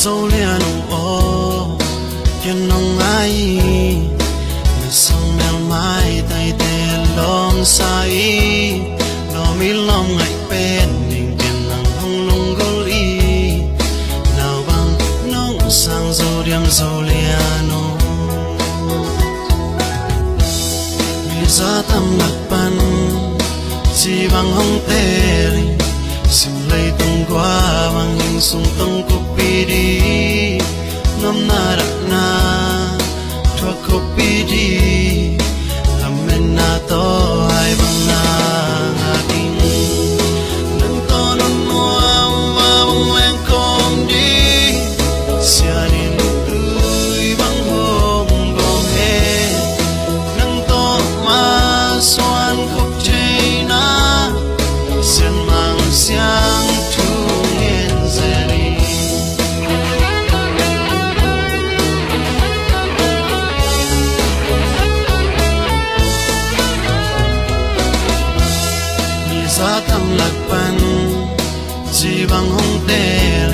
dâu liền ô thiên nông ai người sông mèo mai tay tê lom sai nó mi lom ngại bên đình tiền lăng hông lung gol y nào băng nông sang dâu điang dâu liền ô mi ra tâm lạc pan chỉ bằng hông tê sim lấy tung qua bằng hình sung tung copy đi năm na đã na thua copy đi làm men na to hai bằng na ngã kinh lần to non mua và bằng len com đi xia đi nụ tươi bằng hôm gom he nâng to mà xoan khóc chơi na xiên mang xiang thu nghiền deli mi ra tâm lạc pan chỉ bằng hông tê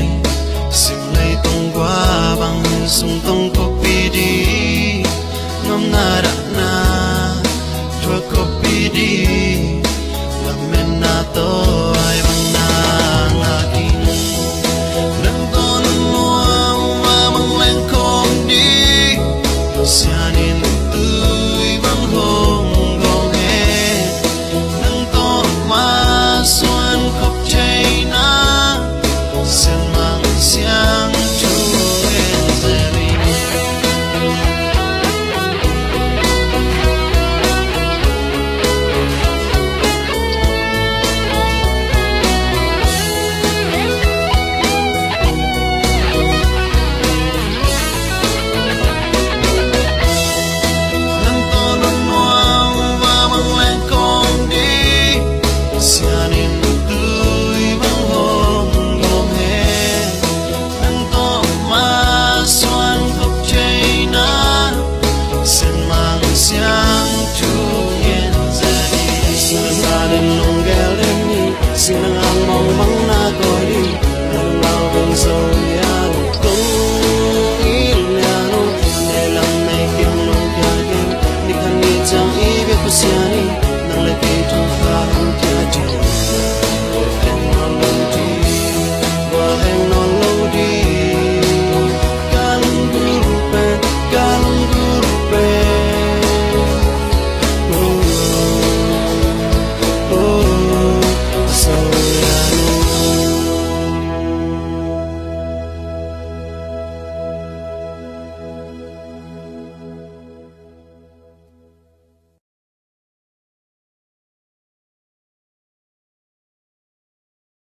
sim lấy tung qua bằng sung tung copy đi ngâm na đã na thua copy đi